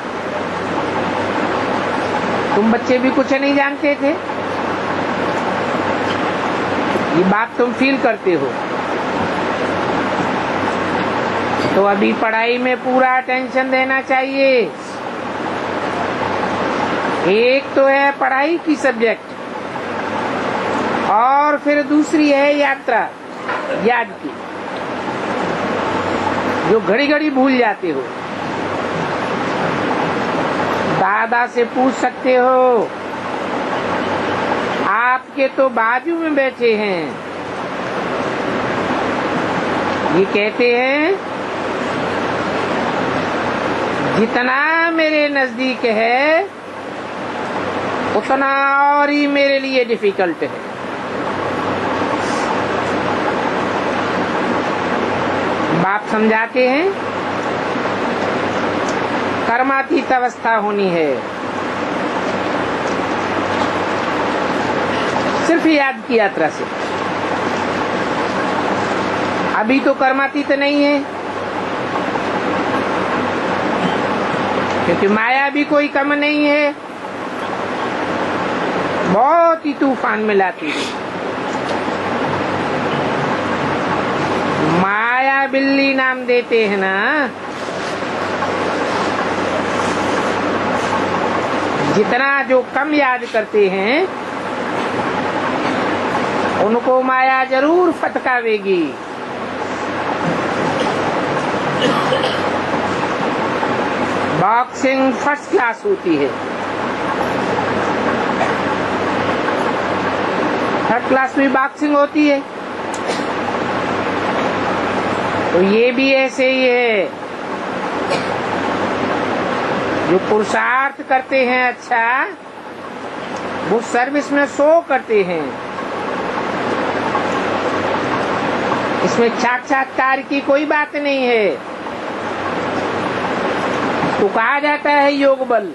तुम बच्चे भी कुछ नहीं जानते थे, ये बात तुम फील करते हो। तो अभी पढ़ाई में पूरा अटेंशन देना चाहिए। एक तो है पढ़ाई की सब्जेक्ट, और फिर दूसरी है यात्रा याद की, जो घड़ी घड़ी भूल जाते हो। दादा से पूछ सकते हो, आपके तो बाजू में बैठे हैं, ये कहते हैं जितना मेरे नजदीक है उतना और ही मेरे लिए डिफिकल्ट है। बाप समझाते हैं कर्मातीत अवस्था होनी है, सिर्फ याद की यात्रा से। अभी तो कर्मातीत नहीं है, क्योंकि माया भी कोई कम नहीं है, बहुत ही तूफान में लाती है। माया बिल्ली नाम देते हैं ना, जितना जो कम याद करते हैं उनको माया जरूर फटकावेगी। बॉक्सिंग फर्स्ट क्लास होती है, थर्ड क्लास में बॉक्सिंग होती है, तो ये भी ऐसे ही है। जो पुरुषार्थ करते हैं अच्छा, वो सर्विस में 100 करते हैं। इसमें साक्षात्कार की कोई बात नहीं है, तो कहा जाता है योग बल,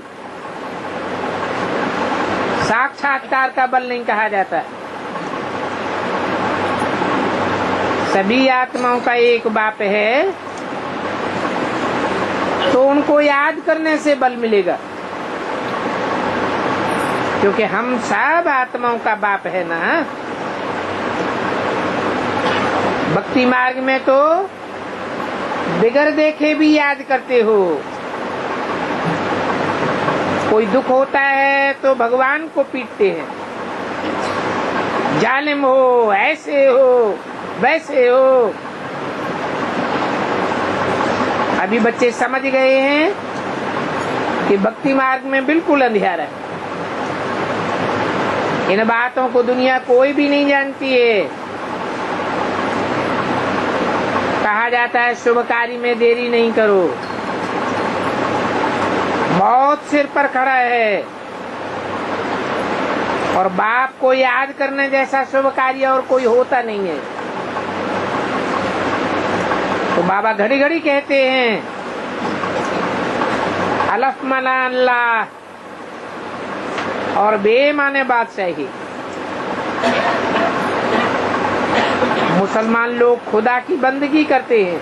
साक्षात्कार का बल नहीं कहा जाता। सभी आत्माओं का एक बाप है, तो उनको याद करने से बल मिलेगा, क्योंकि हम सब आत्माओं का बाप है ना। भक्ति मार्ग में तो बिगर देखे भी याद करते हो। कोई दुख होता है तो भगवान को पीटते हैं, जालिम हो, ऐसे हो, वैसे हो। अभी बच्चे समझ गए हैं कि भक्ति मार्ग में बिल्कुल अंधेरा है। इन बातों को दुनिया कोई भी नहीं जानती है। कहा जाता है शुभ कार्य में देरी नहीं करो, बहुत सिर पर खड़ा है, और बाप को याद करने जैसा शुभ कार्य और कोई होता नहीं है। तो बाबा घड़ी घड़ी कहते हैं अलफ मना अल्लाह और बे माने बादशाही। मुसलमान लोग खुदा की बंदगी करते हैं,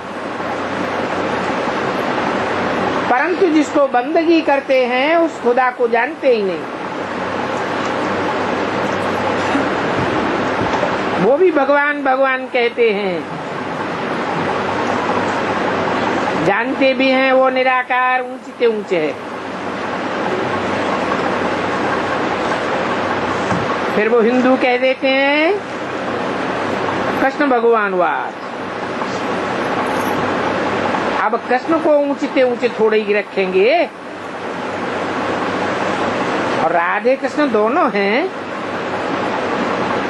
परंतु जिसको बंदगी करते हैं उस खुदा को जानते ही नहीं। वो भी भगवान भगवान कहते हैं, जानते भी हैं वो निराकार ऊंचे ऊंचे है। फिर वो हिंदू कह देते हैं कृष्ण भगवानवाद। अब कृष्ण को ऊंचे ऊंचे थोड़े ही रखेंगे, और राधे कृष्ण दोनों हैं,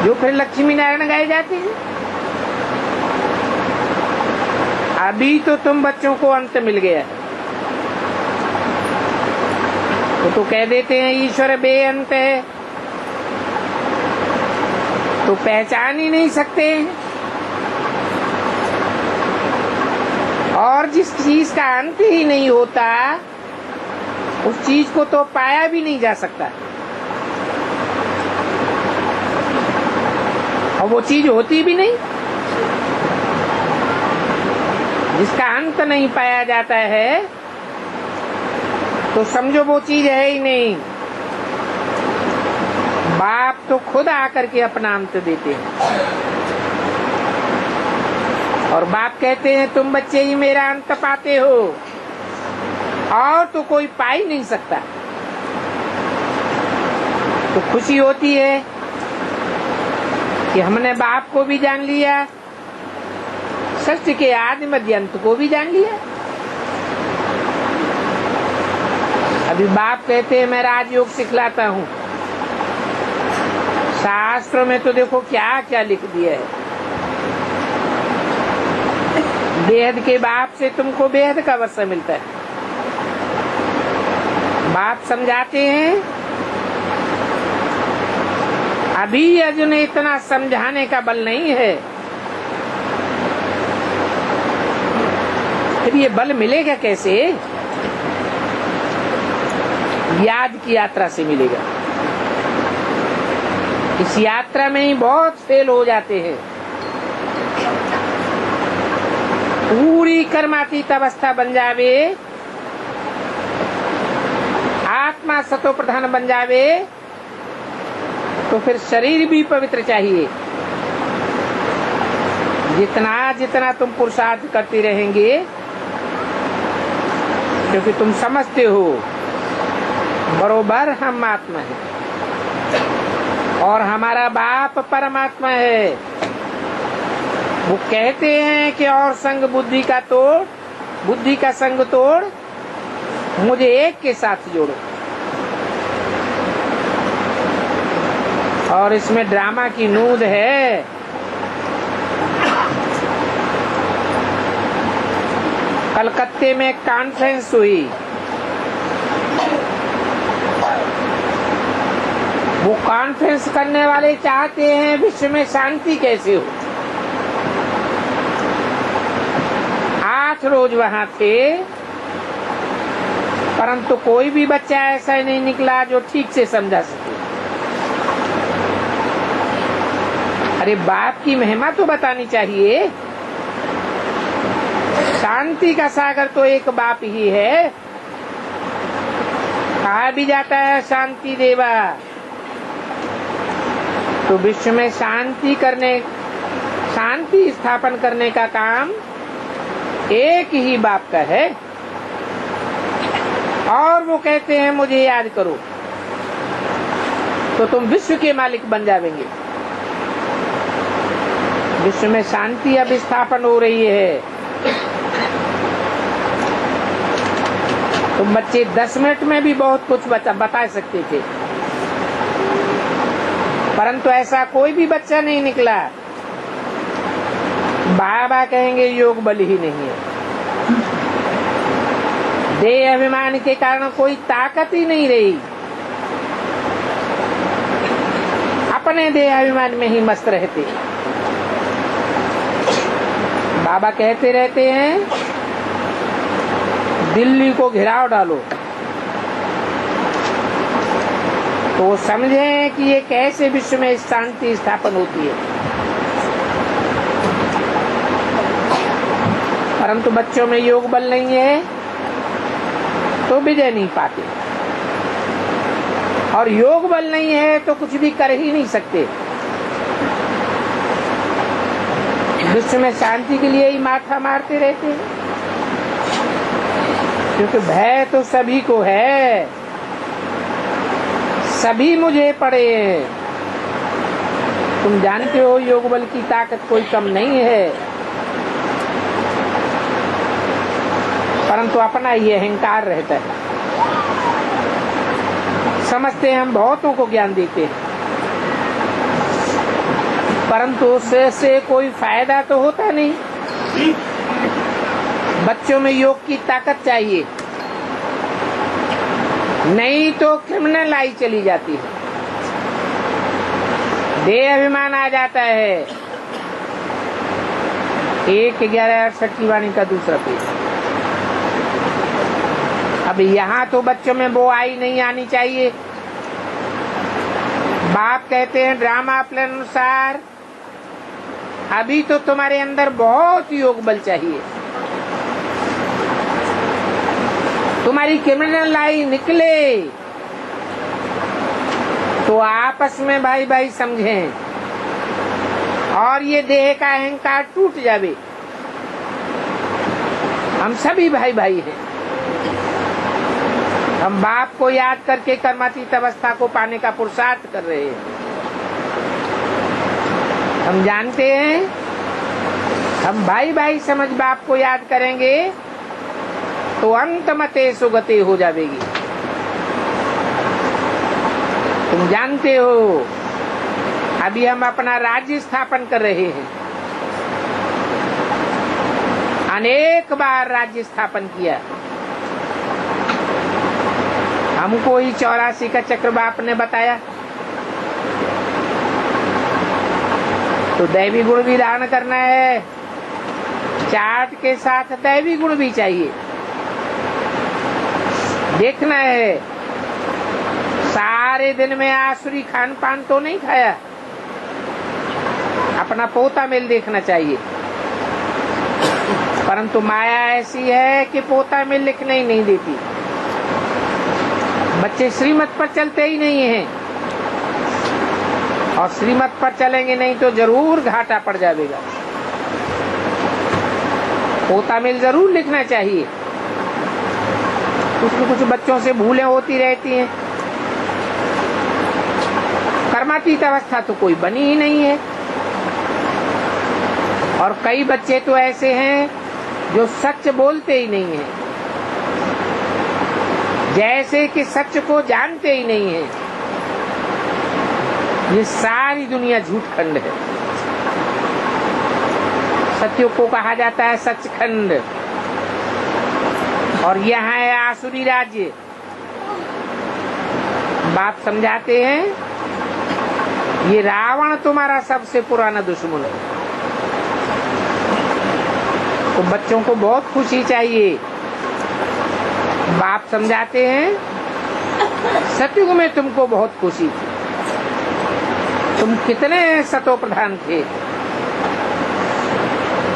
जो फिर लक्ष्मी नारायण गाए जाते हैं। अभी तो तुम बच्चों को अंत मिल गया, तो कह देते हैं ईश्वर बेअंत है, तो पहचान ही नहीं सकते। और जिस चीज का अंत ही नहीं होता उस चीज को तो पाया भी नहीं जा सकता, और वो चीज होती भी नहीं। जिसका अंत नहीं पाया जाता है तो समझो वो चीज है ही नहीं। बाप तो खुद आकर के अपना अंत देते हैं। और बाप कहते हैं तुम बच्चे ही मेरा अंत पाते हो, और तो कोई पा ही नहीं सकता। तो खुशी होती है कि हमने बाप को भी जान लिया, सृष्टि के आदि मध्य अंत को भी जान लिया। अभी बाप कहते हैं मैं राजयोग सिखलाता हूँ। शास्त्र में तो देखो क्या क्या लिख दिया है। बेहद के बाप से तुमको बेहद का वर्षा मिलता है। बाप समझाते हैं, अभी अर्जुन इतना समझाने का बल नहीं है, फिर ये बल मिलेगा कैसे? याद की यात्रा से मिलेगा। इस यात्रा में ही बहुत फेल हो जाते हैं। पूरी कर्मातीत अवस्था बन जावे, आत्मा सतो प्रधान बन जावे, तो फिर शरीर भी पवित्र चाहिए। जितना जितना तुम पुरुषार्थ करते रहेंगे, क्योंकि तुम समझते हो बरोबर हम आत्मा है और हमारा बाप परमात्मा है। वो कहते हैं कि और संग बुद्धि का तोड़, बुद्धि का संग तोड़, मुझे एक के साथ जोड़ो। और इसमें ड्रामा की नूंद है। कलकत्ते में कॉन्फ्रेंस हुई, वो कॉन्फ्रेंस करने वाले चाहते हैं विश्व में शांति कैसे हो। 8 रोज वहां थे, परंतु कोई भी बच्चा ऐसा नहीं निकला जो ठीक से समझा सके। अरे बाप की महिमा तो बतानी चाहिए। शांति का सागर तो एक बाप ही है। कहा भी जाता है शांति देवा। तो विश्व में शांति स्थापन करने का काम एक ही बाप का है। और वो कहते हैं मुझे याद करो, तो तुम विश्व के मालिक बन जाएंगे। विश्व में शांति अब स्थापन हो रही है। तुम बच्चे 10 मिनट में भी बहुत कुछ बता सकते थे, परंतु ऐसा कोई भी बच्चा नहीं निकला। बाबा कहेंगे योग बल ही नहीं है। देह अभिमान के कारण कोई ताकत ही नहीं रही। अपने देह अभिमान में ही मस्त रहते। बाबा कहते रहते हैं दिल्ली को घेराव डालो, तो वो समझे कि ये कैसे विश्व में शांति स्थापन होती है। परंतु बच्चों में योग बल नहीं है तो विजय नहीं पाते, और योग बल नहीं है तो कुछ भी कर ही नहीं सकते। विश्व में शांति के लिए ही माथा मारते रहते हैं, क्योंकि भय तो सभी को है। सभी मुझे पड़े हैं। तुम जानते हो योग बल की ताकत कोई कम नहीं है, परंतु अपना ये अहंकार रहता है। समझते हैं हम बहुतों को ज्ञान देते हैं, परंतु उससे कोई फायदा तो होता नहीं। बच्चों में योग की ताकत चाहिए, नहीं तो क्रिमिनल आई चली जाती है, देह अभिमान आ जाता है। 1/11/68 की वाणी का दूसरा पेज। अब यहाँ तो बच्चों में वो आई नहीं आनी चाहिए। बाप कहते हैं ड्रामा प्लान अनुसार अभी तो तुम्हारे अंदर बहुत योग बल चाहिए। तुम्हारी क्रिमिनल लाई निकले तो आपस में भाई भाई समझें और ये देह का अहंकार टूट जावे। हम सभी भाई भाई हैं। हम बाप को याद करके कर्मातीत अवस्था को पाने का पुरुषार्थ कर रहे हैं। हम जानते हैं हम भाई भाई समझ बाप को याद करेंगे तो अंत मते सुगति हो जाएगी। तुम जानते हो अभी हम अपना राज्य स्थापन कर रहे हैं। अनेक बार राज्य स्थापन किया। हमको ही 84 का चक्र बाप ने बताया। तो दैवी गुण भी धारण करना है, चार्ट के साथ दैवी गुण भी चाहिए। देखना है सारे दिन में आसुरी खान पान तो नहीं खाया। अपना पोता मेल देखना चाहिए। परंतु माया ऐसी है कि पोता मेल लिखने ही नहीं देती। बच्चे श्रीमत पर चलते ही नहीं हैं, और श्रीमत पर चलेंगे नहीं तो जरूर घाटा पड़ जाएगा। पोता मेल जरूर लिखना चाहिए। कुछ बच्चों से भूलें होती रहती हैं। कर्मातीत अवस्था तो कोई बनी ही नहीं है। और कई बच्चे तो ऐसे हैं जो सच बोलते ही नहीं हैं, जैसे कि सच को जानते ही नहीं हैं। ये सारी दुनिया झूठखंड है। सत्य को कहा जाता है सचखंड, और यहाँ है आसुरी राज्य। बाप समझाते हैं ये रावण तुम्हारा सबसे पुराना दुश्मन है। तो बच्चों को बहुत खुशी चाहिए। बाप समझाते हैं सतयुग में तुमको बहुत खुशी थी। तुम कितने सतो प्रधान थे।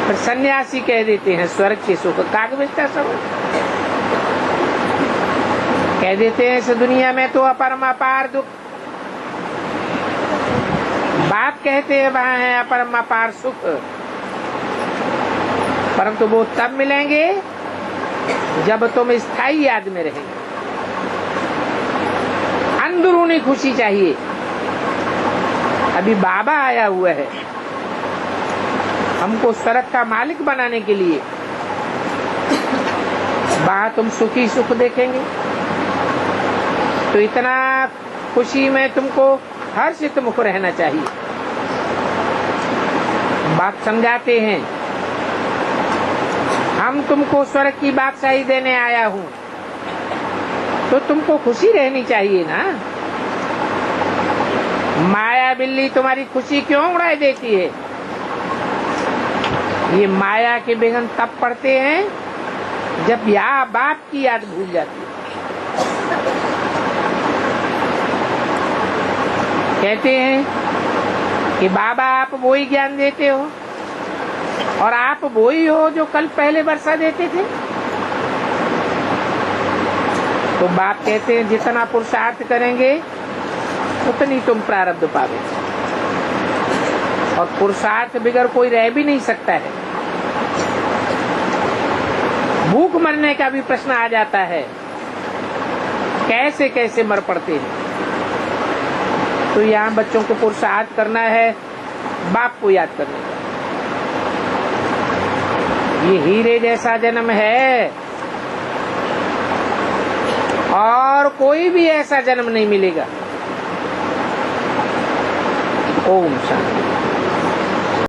फिर सन्यासी कह देते हैं स्वर्ग के सुख कागविजता सब कह देते हैं। इस दुनिया में तो अपरम अपार दुख। बाप कहते हैं वहाँ है अपरम अपार सुख, परंतु वो तब मिलेंगे जब तुम स्थायी याद में रहेंगे। अंदरूनी खुशी चाहिए। अभी बाबा आया हुआ है हमको स्वर्ग का मालिक बनाने के लिए। वहाँ तुम सुखी सुख देखेंगे तो इतना खुशी में तुमको हर्षित मुख रहना चाहिए। बात समझाते हैं हम तुमको स्वर्ग की बादशाही देने आया हूँ, तो तुमको खुशी रहनी चाहिए ना। माया बिल्ली तुम्हारी खुशी क्यों उड़ा देती है? ये माया के विघ्न तब पड़ते हैं जब यहाँ बाप की याद भूल जाती है। कहते हैं कि बाबा आप वो ही ज्ञान देते हो और आप वो ही हो जो कल पहले वर्षा देते थे। तो बाप कहते हैं जितना पुरुषार्थ करेंगे उतनी तुम प्रारब्ध पावे, और पुरुषार्थ बिगर कोई रह भी नहीं सकता है। भूख मरने का भी प्रश्न आ जाता है, कैसे कैसे मर पड़ते हैं। तो यहाँ बच्चों को पुरुषार्थ करना है, बाप को याद करना है। ये हीरे जैसा जन्म है और कोई भी ऐसा जन्म नहीं मिलेगा। ओम शांति।